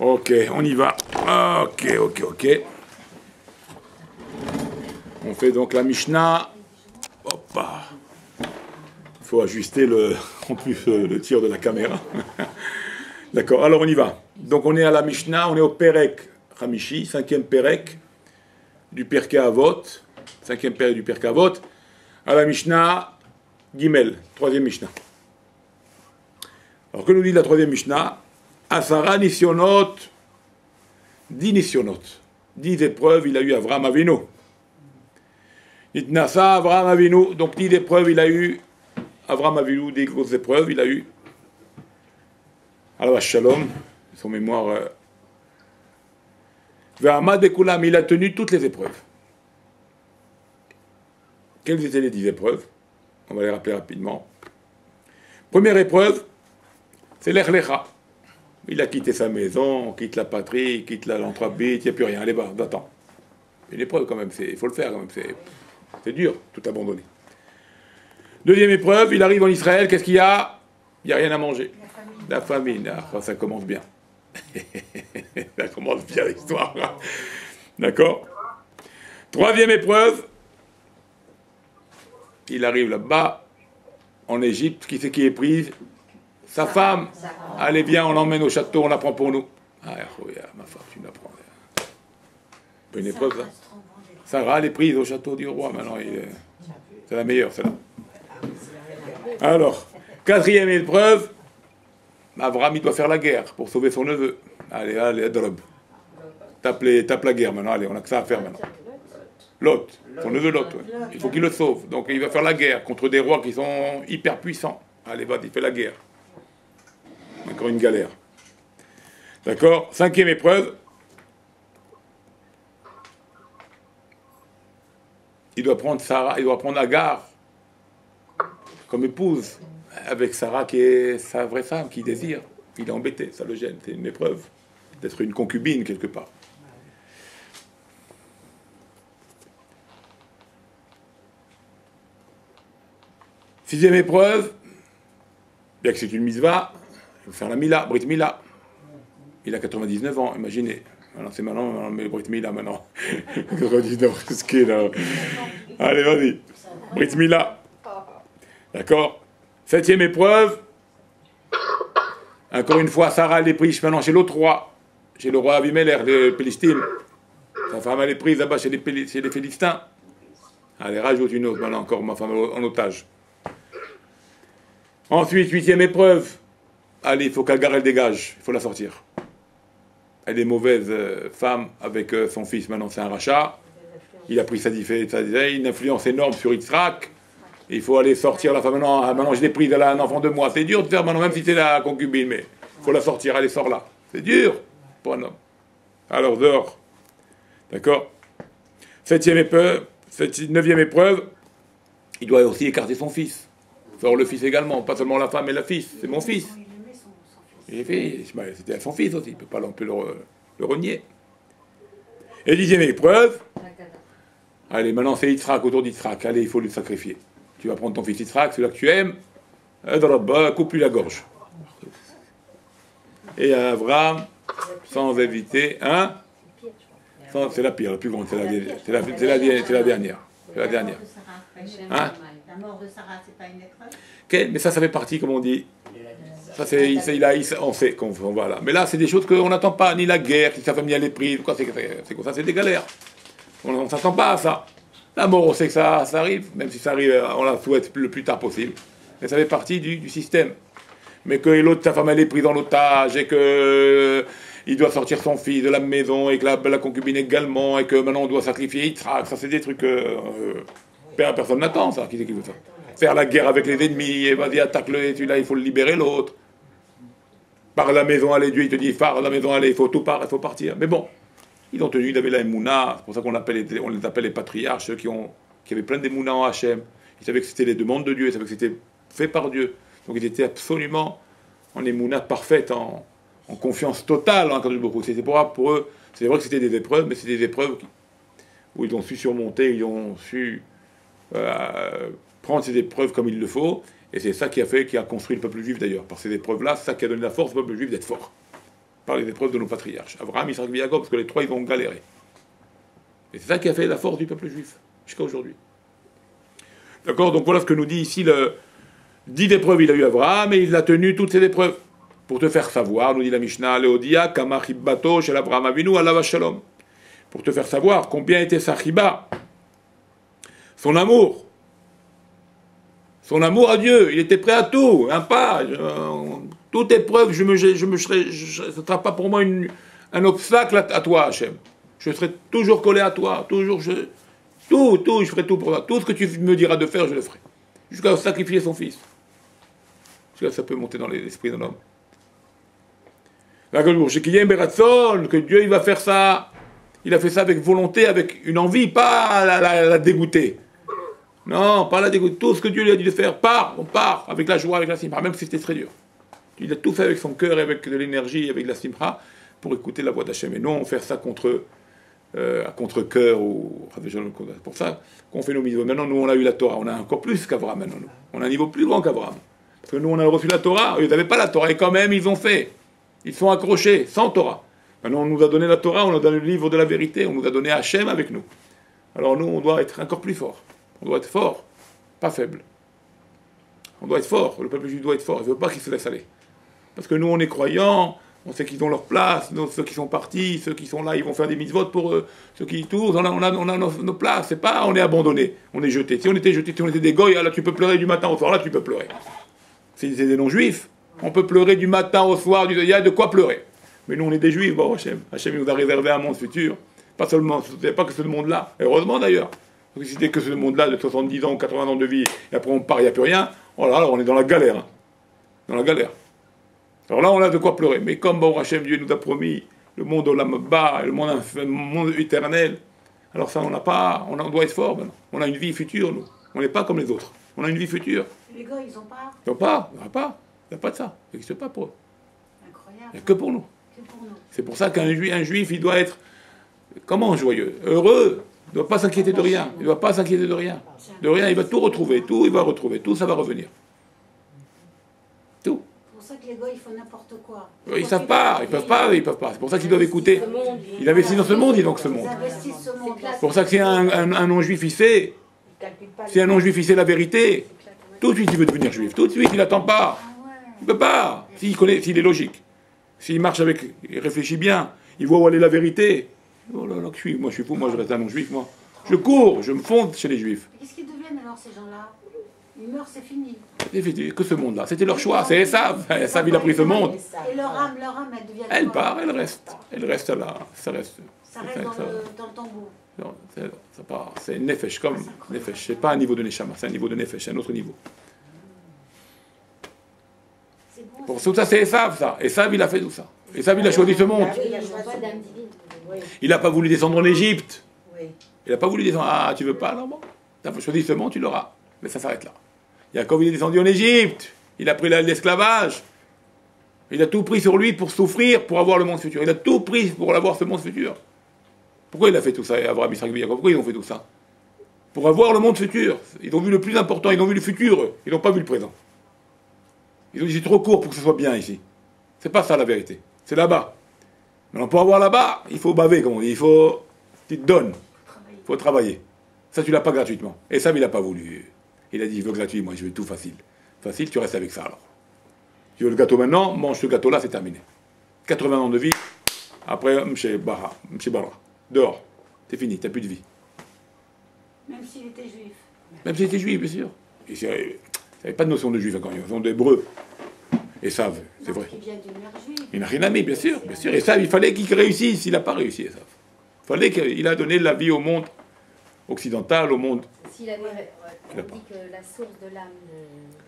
Ok, on y va. Ok. On fait donc la Mishnah. Hop. Il faut ajuster en plus le tir de la caméra. D'accord, alors on y va. Donc on est à la Mishnah, on est au Perek Hamishi, cinquième Perek du Pirkei Avot. Cinquième Perek du Pirkei Avot. À la Mishnah Gimel, troisième Mishnah. Alors que nous dit la troisième Mishnah? Asara Nisionot, 10 Nisionot. 10 épreuves, il a eu Avram Avinu. Nitnasa Avram Avinu, donc 10 épreuves, il a eu Avram Avinu, des grosses épreuves, il a eu. Alors Shalom, son mémoire. Ve'amad Ekulam, il a tenu toutes les épreuves. Quelles étaient les 10 épreuves? On va les rappeler rapidement. Première épreuve, c'est l'Echlecha. Il a quitté sa maison, quitte la patrie, quitte l'entreprise, il n'y a plus rien. Allez, va, attends. Une épreuve quand même, il faut le faire quand même, c'est dur, tout abandonner. Deuxième épreuve, il arrive en Israël, qu'est-ce qu'il y a? Il n'y a rien à manger. La famine, ah, ça commence bien. Ça commence bien l'histoire. D'accord? Troisième épreuve, il arrive là-bas, en Égypte, qui c'est qui est prise? Sa femme. Allez, viens, on l'emmène au château, on la prend pour nous. Ah, ma femme, tu me la prends. C'est une épreuve, ça. Sarah, elle est prise au château du roi, maintenant. C'est la meilleure, celle-là. Alors, quatrième épreuve, Abraham, il doit faire la guerre pour sauver son neveu. Allez, Drob. Tape la guerre maintenant, allez, on a que ça à faire maintenant. Lot, son neveu Lot, ouais. Il faut qu'il le sauve. Donc il va faire la guerre contre des rois qui sont hyper puissants. Allez, va, il fait la guerre. Encore une galère. D'accord? Cinquième épreuve. Il doit prendre Sarah, il doit prendre Agar comme épouse, avec Sarah qui est sa vraie femme, qui désire. Il est embêté, ça le gêne. C'est une épreuve d'être une concubine quelque part. Sixième épreuve, bien que c'est une mitzvah, il faut faire la Mila, Brit Mila. Il a 99 ans, imaginez. C'est maintenant, mais Brit Mila maintenant. 99, qu'est-ce qu'il est là? Allez, vas-y. Brit Mila. D'accord? Septième épreuve. Encore une fois, Sarah elle est prise maintenant chez l'autre roi, chez le roi Abimelech de Pélistine. Sa femme elle est prise là-bas chez les Philistins. Allez, rajoute une autre maintenant encore, ma femme en otage. Ensuite, huitième épreuve. Allez, il faut qu'Agar elle dégage, il faut la sortir. Elle est mauvaise femme avec son fils, maintenant c'est un rachat. Il a pris une influence énorme sur Yitzhak. Il faut aller sortir la femme. Maintenant je l'ai prise, elle a un enfant de moi. C'est dur de faire maintenant, même si c'est la concubine, mais il faut la sortir, allez, sort là. C'est dur pour un homme. Alors, dehors. D'accord? Neuvième épreuve, il doit aussi écarter son fils. Sort le fils également, pas seulement la femme et le fils, c'est mon fils. C'était son fils aussi, il ne peut pas le renier. Et dixième épreuve, allez, maintenant c'est Yitzhak, autour d'Yitzhak, allez, il faut le sacrifier. Tu vas prendre ton fils Yitzhak, celui-là que tu aimes, coupe-lui la gorge. Et Abraham, sans éviter, hein? C'est la pire, la plus grande, c'est la dernière. C'est la dernière. Hein? La mort de Sarah, c'est pas une épreuve? Okay, mais ça fait partie, comme on dit. Ça, on sait qu'on va là. Mais là, c'est des choses qu'on n'attend pas, ni la guerre, si sa famille elle est prise, c'est comme ça, c'est des galères. On ne s'attend pas à ça. La mort, on sait que ça arrive, même si ça arrive, on la souhaite le plus tard possible. Mais ça fait partie du système. Mais que l'autre, sa femme, elle est prise en otage, et que il doit sortir son fils de la maison, et que la concubine également, et que maintenant on doit sacrifier Yitzhak, ça c'est des trucs personne n'attend ça. Qui c'est qui veut ça? Faire la guerre avec les ennemis, et vas-y, attaque-le, et celui-là, il faut le libérer, l'autre. Par la maison, allez, Dieu, il te dit, par la maison, allez, il faut partir. Mais bon, ils ont tenu, ils avaient la Emouna, c'est pour ça qu'on les appelle les patriarches, ceux qui avaient plein d'Emouna en Hachem. Ils savaient que c'était les demandes de Dieu, ils savaient que c'était fait par Dieu. Donc ils étaient absolument en Emouna parfaite, en confiance totale en Kadosh Baruch Hu. C'était pour eux, c'est vrai que c'était des épreuves, mais c'était des épreuves où ils ont su surmonter, ils ont su prendre ces épreuves comme il le faut, et c'est ça qui a construit le peuple juif d'ailleurs. Par ces épreuves-là, c'est ça qui a donné la force au peuple juif d'être fort. par les épreuves de nos patriarches. Abraham, Isaac et Jacob, parce que les trois, ils vont galérer. Et c'est ça qui a fait la force du peuple juif, jusqu'à aujourd'hui. D'accord? Donc voilà ce que nous dit ici le 10 épreuves, il a eu Abraham, et il a tenu toutes ces épreuves. Pour te faire savoir, nous dit la Mishnah, Léodia, Kama Chibbato, Shel Abraham Avinu, Allah Shalom. Pour te faire savoir combien était sa chiba, son amour à Dieu, il était prêt à tout, un pas, toute épreuve, ce ne sera pas pour moi un obstacle à toi, Hachem. Je serai toujours collé à toi, toujours, je ferai tout pour toi. Tout ce que tu me diras de faire, je le ferai. Jusqu'à sacrifier son fils. Jusqu'à ça peut monter dans l'esprit d'un homme. Que Dieu, il va faire ça. Il a fait ça avec volonté, avec une envie, pas la dégoûter. Non, pas la dégoûter. Tout ce que Dieu lui a dit de faire, on part, avec la joie, avec la simcha, même si c'était très dur. Il a tout fait avec son cœur, avec de l'énergie, avec la simcha, pour écouter la voix d'Hachem. Et non faire ça à contre-cœur. C'est pour ça qu'on fait nos mitzvot. Maintenant, nous, on a eu la Torah. On a encore plus qu'Abraham, maintenant. Nous. On a un niveau plus grand qu'Abraham. Parce que nous, on a reçu la Torah. Ils n'avaient pas la Torah. Et quand même, ils ont fait. Ils sont accrochés, sans Torah. Maintenant, on nous a donné la Torah, on nous a donné le livre de la vérité, on nous a donné Hachem avec nous. Alors nous, on doit être encore plus fort. On doit être fort, pas faible. On doit être fort, le peuple juif doit être fort, il ne veut pas qu'il se laisse aller. Parce que nous, on est croyants, on sait qu'ils ont leur place, ceux qui sont partis, ceux qui sont là, ils vont faire des mitzvot pour eux, ceux qui tournent, on a nos places, c'est pas on est abandonné, on est jeté. Si on était jeté, si on était des goy, là tu peux pleurer du matin au soir, là tu peux pleurer. Si c'est des non-juifs, on peut pleurer du matin au soir, il y a de quoi pleurer. Mais nous, on est des juifs, bon, Hachem nous a réservé un monde futur. Pas seulement, c'est pas que ce monde-là. Heureusement d'ailleurs. Parce que si c'était que ce monde-là de 70 ans, 80 ans de vie, et après on part, il n'y a plus rien, oh là, on est dans la galère. Hein. Dans la galère. Alors là, on a de quoi pleurer. Mais comme bon, Hachem, Dieu nous a promis le monde bas, le monde éternel, alors ça, on doit être fort maintenant. On a une vie future, nous. On n'est pas comme les autres. On a une vie future. Les gars, ils n'ont pas. Ils n'ont pas, il n'y a pas. Il n'y a pas de ça. Ça n'existe pas pour eux. Incroyable. Il n'y a que pour nous. Pour nous. C'est pour ça qu'un juif, il doit être, comment, joyeux, heureux, il ne doit pas s'inquiéter de rien, il ne doit pas s'inquiéter de rien. De rien, il va tout retrouver, tout ça va revenir. Tout. C'est pour ça que les gars, ils font n'importe quoi. Ils ne savent pas, ils peuvent pas. C'est pour ça qu'ils doivent écouter. Il investit dans ce monde, il donc ce monde. Ils investissent ce monde. C'est pour ça que si un non-juif, il sait, si un non-juif, il sait la vérité, tout de suite, il veut devenir juif. Tout de suite, il n'attend pas. Il ne peut pas, s'il est logique. S'il marche il réfléchit bien, il voit où aller la vérité. Oh là là, moi je suis fou, moi je reste un non-juif, moi. Je cours, je me fonde chez les juifs. Qu'est-ce qu'ils deviennent alors ces gens-là? Ils meurent, c'est fini. Que ce monde-là, c'était leur choix, c'est Esav. Esav, il a pris ce monde. Et leur âme, elle devient. Elle part, elle reste là, ça reste. Ça reste dans le tambour. Non, ça part, c'est nefesh, comme nefesh. C'est pas un niveau de neshama, c'est un niveau de nefesh, c'est un autre niveau. Pour tout ça, c'est Esav, ça. Esav, il a fait tout ça. Esav, il a choisi ce monde. Il n'a pas voulu descendre en Égypte. Il n'a pas voulu descendre. Ah, tu veux pas, alors bon. Tu as choisi ce monde, tu l'auras. Mais ça s'arrête là. Yaakov, il est descendu en Égypte. Il a pris l'esclavage. Il a tout pris sur lui pour souffrir, pour avoir le monde futur. Il a tout pris pour avoir ce monde futur. Pourquoi il a fait tout ça, Abraham, Isaac et Jacob? Pourquoi ils ont fait tout ça? Pour avoir le monde futur. Ils ont vu le plus important, ils ont vu le futur, eux. Ils n'ont pas vu le présent. Ils ont dit, c'est trop court pour que ce soit bien ici. C'est pas ça la vérité. C'est là-bas. Mais pour avoir là-bas, il faut baver, comme on dit. Tu te donnes. Il faut travailler. Ça, tu l'as pas gratuitement. Et ça, il n'a pas voulu. Il a dit, je veux gratuit, moi, je veux tout facile. Facile, tu restes avec ça, alors. Tu veux le gâteau maintenant, mange ce gâteau-là, c'est terminé. 80 ans de vie, après, Mche Barra, dehors. C'est fini, tu n'as plus de vie. Même s'il était juif. Même s'il était juif, bien sûr. Il n'avait pas de notion de juif encore, il y avait une notion d'hébreu. Et ça, c'est vrai. Il n'a rien à mettre, bien sûr. Et ça, il fallait qu'il réussisse. Il n'a pas réussi, ça. Il fallait qu'il a donné la vie au monde occidental, au monde. S'il avait on dit que la source de l'âme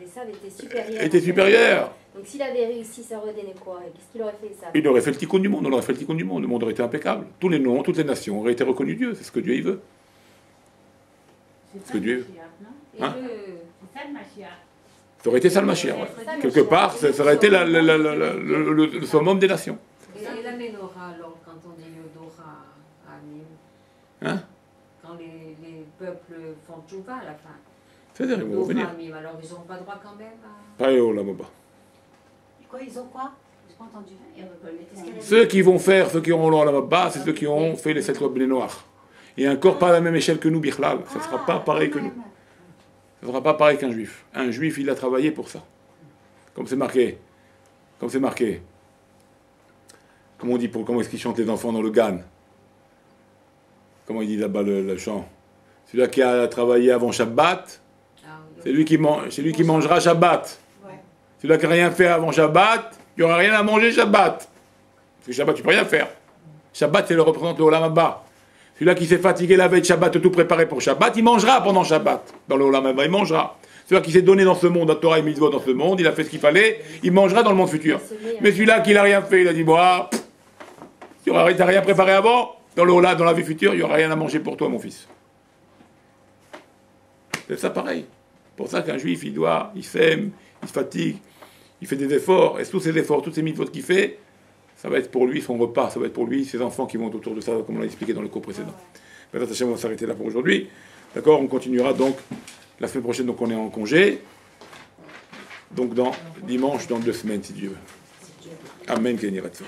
d'Esav était supérieure. Était supérieure. Donc s'il avait réussi, ça aurait donné quoi? Qu'est-ce qu'il aurait fait, ça? Il aurait fait le tikkun du monde. On aurait fait le tikkun du monde. Le monde aurait été impeccable. Tous les noms, toutes les nations auraient été reconnus Dieu. C'est ce que Dieu il veut. C'est ce que Dieu. Hein? C'est ça le Mashiach. Ça aurait été ça le Mashiach. Ouais. Quelque part, ça aurait été le summum des nations. Et la menorah, alors, quand on dit Yodora à Nîmes, hein? Quand les peuples font tchouva à la fin. C'est-à-dire, ils vont revenir. Alors, ils n'ont pas droit quand même à... Pas là-bas. Quoi, ils ont quoi? pas entendu. Ceux qui vont faire, ceux qui auront l'Olam Haba, c'est ceux qui auront fait les 7 lois Bnei Noach. Et encore pas à la même échelle que nous, Bichlal. Ça ne sera pas pareil que nous. Ça ne sera pas pareil qu'un juif. Un juif, il a travaillé pour ça. Comme c'est marqué. Comme c'est marqué. Comment on dit, comment est-ce qu'ils chantent les enfants dans le Gan? Comment il dit là-bas le chant? Celui-là qui a travaillé avant Shabbat, c'est lui qui mangera Shabbat. Celui-là qui n'a rien fait avant Shabbat, il n'y aura rien à manger Shabbat. Parce que Shabbat, tu ne peux rien faire. Shabbat, c'est le représentant de l'Olam Haba. Celui-là qui s'est fatigué la veille de Shabbat, tout préparé pour Shabbat, il mangera pendant Shabbat. Dans l'Olam Haba, il mangera. Celui-là qui s'est donné dans ce monde, à Torah et Mitzvot dans ce monde, il a fait ce qu'il fallait, il mangera dans le monde futur. Mais celui-là qui n'a rien fait, il a dit, bon, tu n'as rien préparé avant, dans l'Olam, dans la vie future, il n'y aura rien à manger pour toi, mon fils. C'est ça pareil. C'est pour ça qu'un juif, il s'aime, il se fatigue, il fait des efforts, et tous ces efforts, toutes ces mitzvot qu'il fait, ça va être pour lui son repas, ça va être pour lui ses enfants qui vont autour de ça, comme on l'a expliqué dans le cours précédent. Maintenant, on va s'arrêter là pour aujourd'hui. D'accord, on continuera donc la semaine prochaine, donc on est en congé. Donc dimanche, dans 2 semaines, si Dieu veut. Amen, Kenny Ratso.